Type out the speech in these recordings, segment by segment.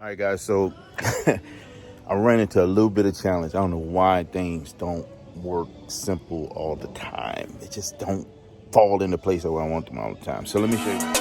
All right, guys, so I ran into a little bit of challenge. I don't know why things don't work simple all the time. They just don't fall into place where I want them all the time. So let me show you.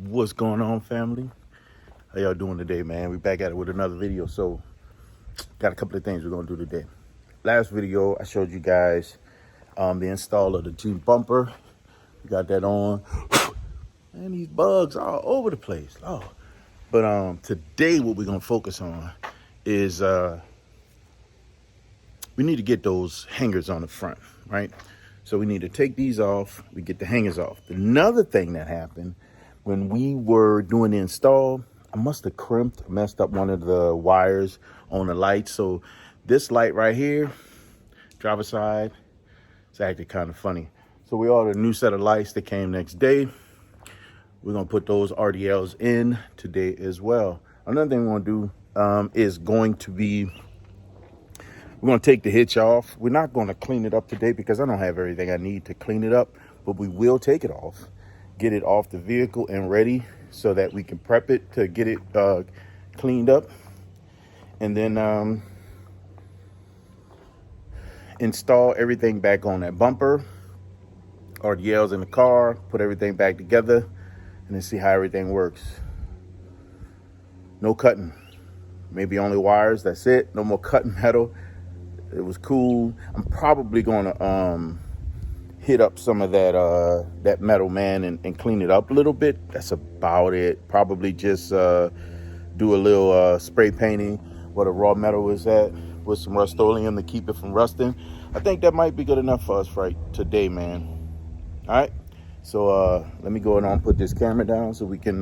What's going on, family? How y'all doing today, man? We back at it with another video. So got a couple of things we're gonna do today. Last video I showed you guys the install of the tune bumper. We got that on. And these bugs all over the place. Oh. But today what we're gonna focus on is we need to get those hangers on the front, right? So we need to take these off, we get the hangers off. Another thing that happened when we were doing the install, I must have messed up one of the wires on the light. So this light right here, driver side, it's actually kind of funny. So we ordered a new set of lights that came next day. We're gonna put those RDLs in today as well. Another thing we're gonna do is going to be, we're gonna take the hitch off. We're not gonna clean it up today because I don't have everything I need to clean it up, but we will take it off, get it off the vehicle and ready so that we can prep it to get it cleaned up. And then install everything back on that bumper, RDLs in the car, put everything back together, and then see how everything works. No cutting, maybe only wires, that's it. No more cutting metal. It was cool. I'm probably gonna hit up some of that metal, man, and clean it up a little bit. That's about it. Probably just do a little spray painting where the raw metal is at with some Rust-Oleum to keep it from rusting. I think that might be good enough for us right today, man. All right, so let me go ahead and put this camera down so we can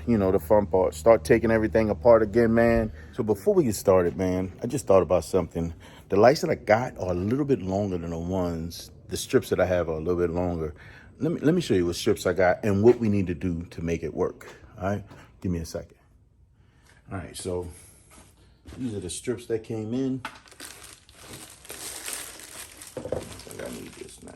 you know, the fun part, start taking everything apart again, man. So before we get started, man, I just thought about something. The lights that I got are a little bit longer than the strips that I have are a little bit longer. Let me show you what strips I got and what we need to do to make it work. All right, give me a second. All right, so these are the strips that came in. I think I need this now.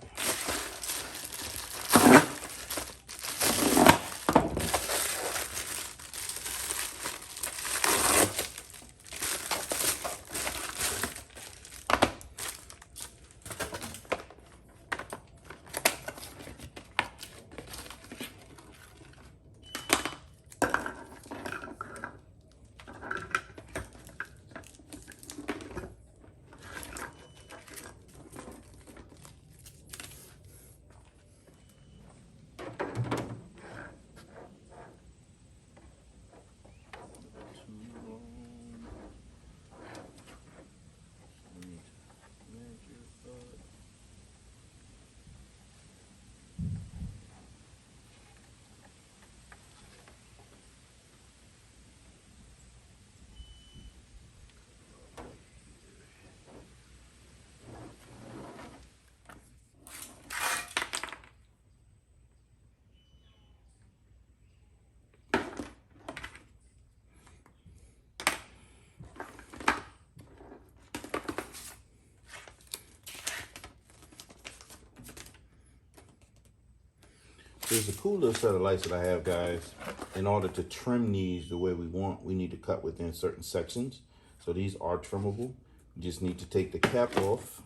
There's a cool little set of lights that I have, guys. In order to trim these the way we want, we need to cut within certain sections. So these are trimmable. We just need to take the cap off,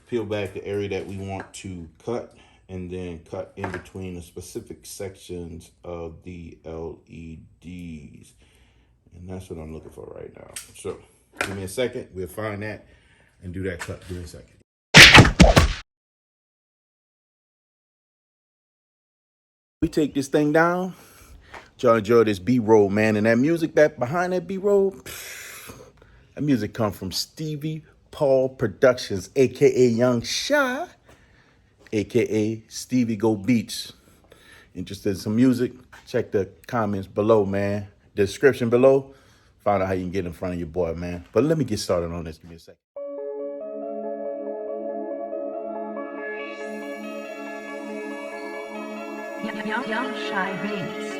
peel back the area that we want to cut, and then cut in between the specific sections of the LEDs. And that's what I'm looking for right now. So give me a second, we'll find that and do that cut. Give me a second. We take this thing down. Y'all enjoy this B-roll, man. And that music that behind that B-roll, that music come from Stevie Paul Productions, aka Young Shy, aka Stevie Go Beats. Interested in some music? Check the comments below, man. The description below. Find out how you can get in front of your boy, man. But let me get started on this. Give me a second. Young Shy Beats.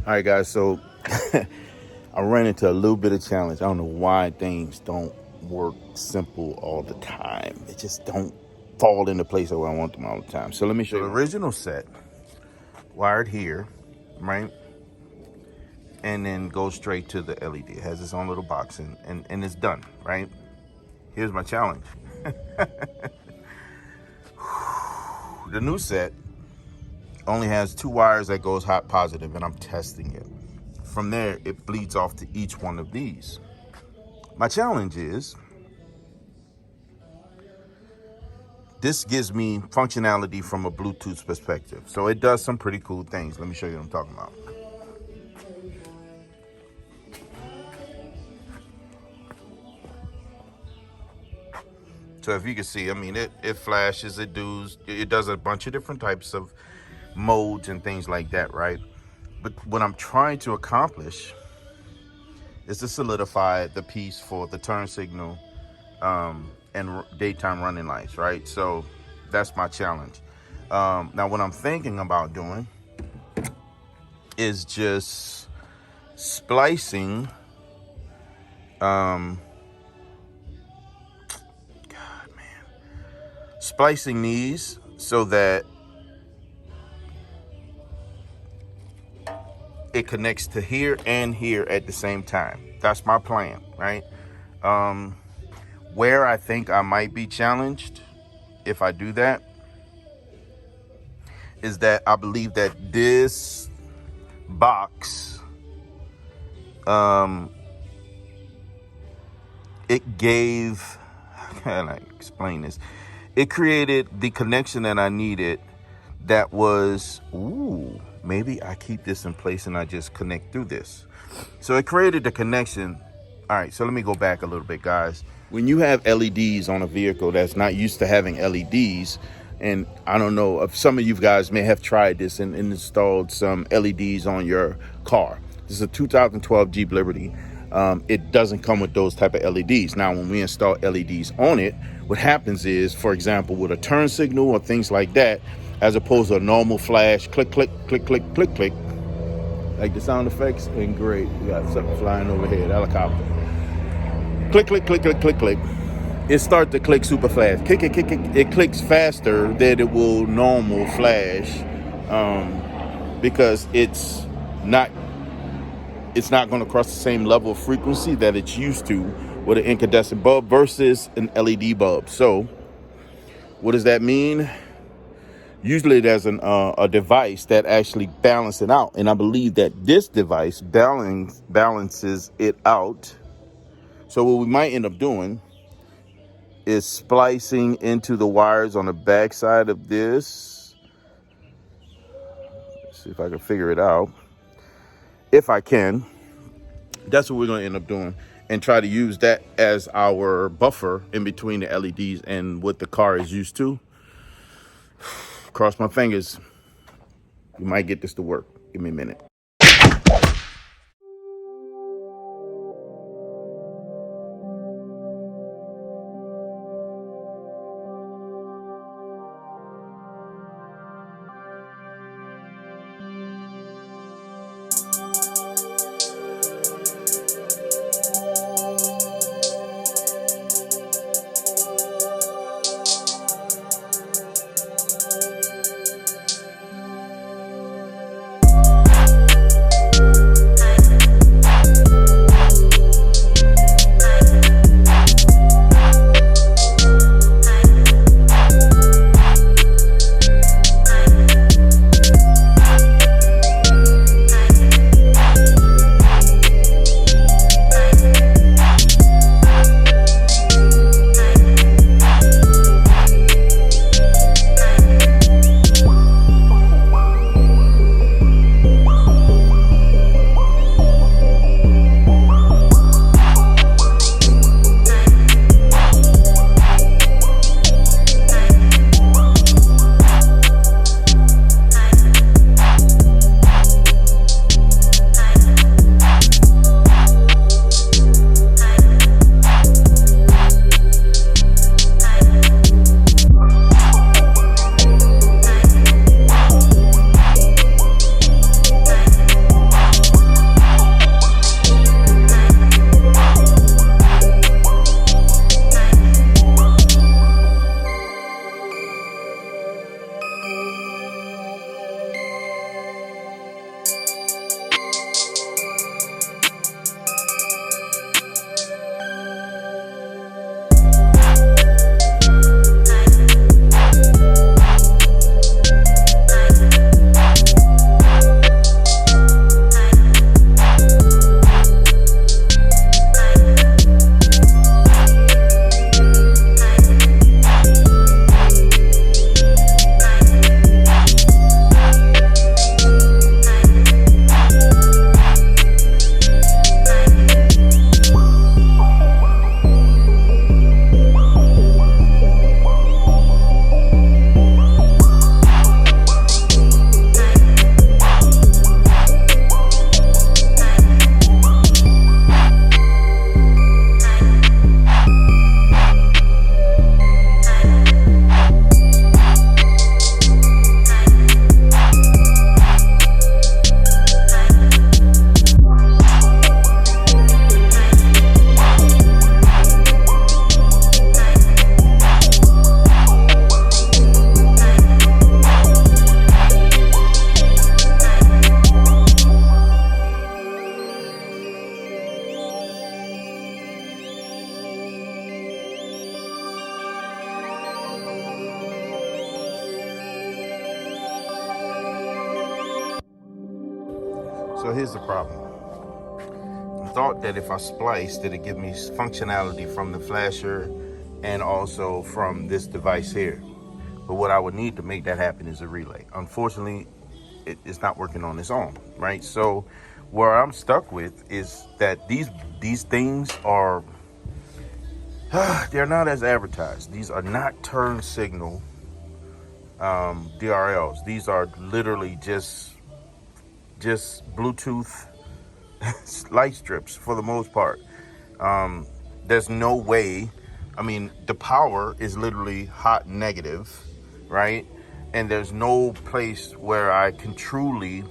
All right, guys, so I ran into a little bit of challenge. I don't know why things don't work simple all the time. They just don't fall into place the way I want them all the time. So let me show you. The original set, wired here, right? And then goes straight to the LED. It has its own little box and it's done, right? Here's my challenge. The new set only has 2 wires that goes hot positive, and I'm testing it. From there, it bleeds off to each one of these. My challenge is, this gives me functionality from a Bluetooth perspective. So it does some pretty cool things. Let me show you what I'm talking about. So if you can see, I mean, it flashes, it does a bunch of different types of modes and things like that, right? But what I'm trying to accomplish is to solidify the piece for the turn signal and daytime running lights, right? So that's my challenge. Now what I'm thinking about doing is just splicing splicing these so that it connects to here and here at the same time. That's my plan, right? Where I think I might be challenged if I do that is that I believe that this box, it gave, how can I explain this? It created the connection that I needed that was, maybe I keep this in place and I just connect through this. So it created the connection All right, so let me go back a little bit, guys. When you have LEDs on a vehicle that's not used to having LEDs, and I don't know if some of you guys may have tried this and installed some LEDs on your car. This is a 2012 Jeep Liberty. It doesn't come with those type of LEDs. Now, when we install LEDs on it, what happens is, for example, with a turn signal or things like that, as opposed to a normal flash, click, click, click, click, click, click, like the sound effects, and great, we got something flying overhead, helicopter. Click, click, click, click, click, click. It starts to click super fast. Click, click, click, click. It clicks faster than it will normal flash, because it's not going to cross the same level of frequency that it's used to with an incandescent bulb versus an LED bulb. So what does that mean? Usually there's a device that actually balances it out. And I believe that this device balances it out. So what we might end up doing is splicing into the wires on the back side of this. Let's see if I can figure it out. If I can, that's what we're going to end up doing, and try to use that as our buffer in between the LEDs and what the car is used to. Cross my fingers. We might get this to work. Give me a minute. So here's the problem. I thought that if I spliced, it'd give me functionality from the flasher and also from this device here. But what I would need to make that happen is a relay. Unfortunately, it's not working on its own, right? So where I'm stuck with is that these these things are, they're not as advertised. These are not turn signal DRLs. These are literally just Bluetooth light strips for the most part. There's no way. I mean, the power is literally hot negative, right? And there's no place where I can truly,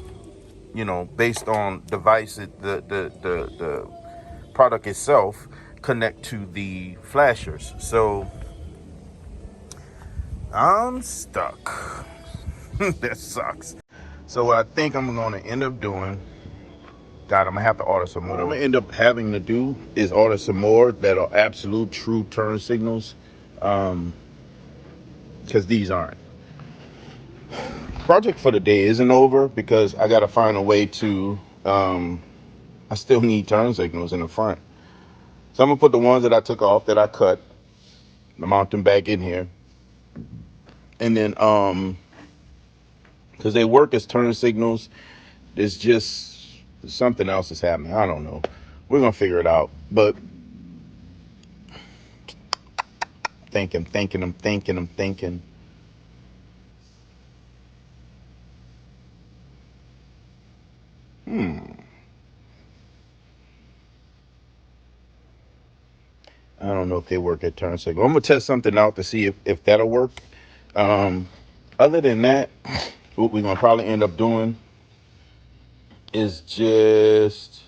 based on device, the product itself, connect to the flashers. So I'm stuck. That sucks. So what I think I'm gonna end up doing, God, I'm gonna have to order some more. What I'm gonna end up having to do is order some more that are absolute true turn signals, because these aren't. Project for the day isn't over because I gotta find a way to. I still need turn signals in the front, so I'm gonna put the ones that I took off, that I cut, mount them back in here, and then because they work as turn signals, there's just something else is happening. I don't know. We're gonna figure it out, but. I'm thinking. I don't know if they work at turn signal. I'm gonna test something out to see if that'll work. Um, Other than that, what we're gonna probably end up doing is just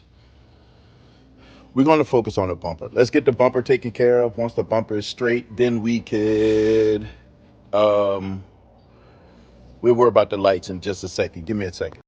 we're gonna focus on the bumper. Let's get the bumper taken care of. Once the bumper is straight, then we could we'll worry about the lights in just a second. Give me a second.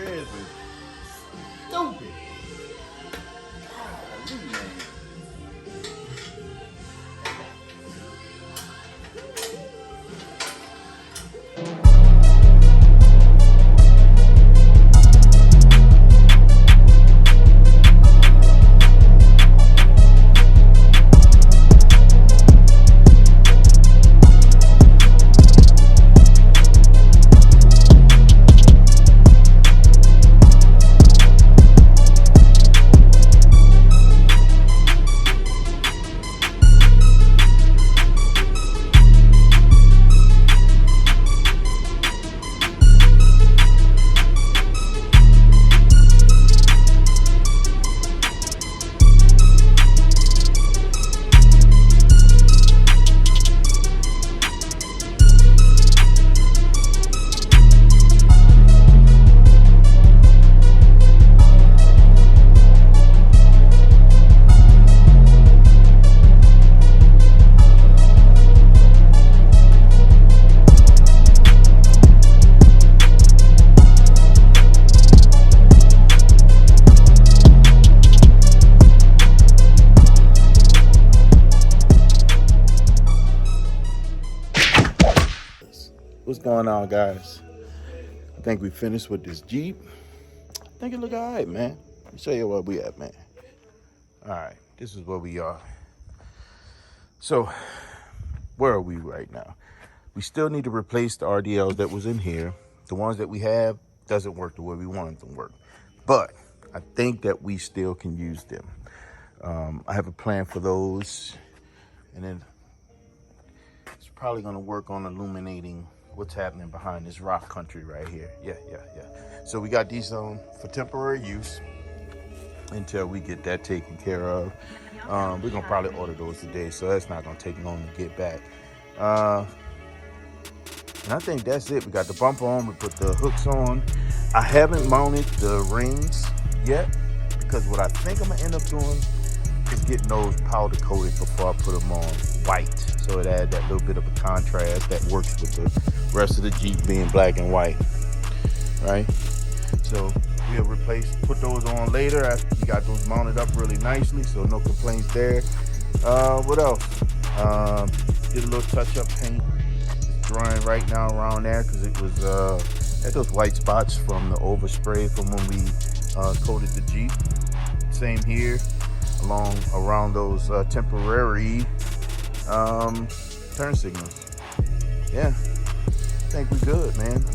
threads are stupid. Golly, man. What's going on, guys? I think we finished with this Jeep. I think it look all right, man. Let me show you where we at, man. All right, this is where we are. So, where are we right now? We still need to replace the RDLs that was in here. The ones that we have doesn't work the way we want them to work. But I think that we still can use them. I have a plan for those. And then it's probably gonna work on illuminating what's happening behind this rock country right here. Yeah. So we got these on for temporary use until we get that taken care of. We're gonna probably order those today, so that's not gonna take long to get back. And I think that's it. We got the bumper on, we put the hooks on. I haven't mounted the rings yet because what I think I'm gonna end up doing is getting those powder coated before I put them on white. So it adds that little bit of a contrast that works with the rest of the Jeep being black and white, right? So we'll put those on later after we got those mounted up really nicely, so no complaints there. What else? Did a little touch-up paint. It's drying right now around there because it was had those white spots from the overspray from when we coated the Jeep. Same here, around those temporary turn signals. Yeah, I think we're good, man. I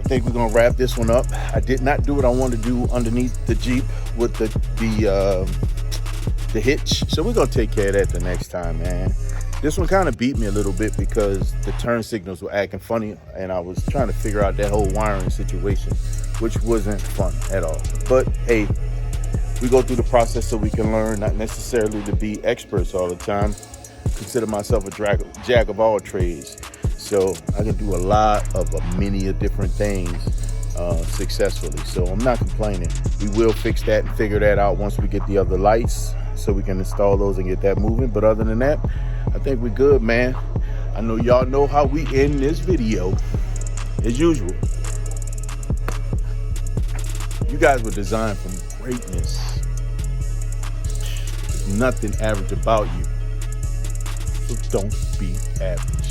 think we're gonna wrap this one up. I did not do what I wanted to do underneath the Jeep with the hitch, so we're gonna take care of that the next time, man. This one kind of beat me a little bit because the turn signals were acting funny, and I was trying to figure out that whole wiring situation, which wasn't fun at all. But hey, we go through the process so we can learn, not necessarily to be experts all the time. Consider myself a jack of all trades, so I can do a lot of many different things successfully. So I'm not complaining. We will fix that and figure that out once we get the other lights, so we can install those and get that moving. But other than that, I think we're good, man. I know y'all know how we end this video, as usual. You guys were designed from greatness. There's nothing average about you. So don't be average.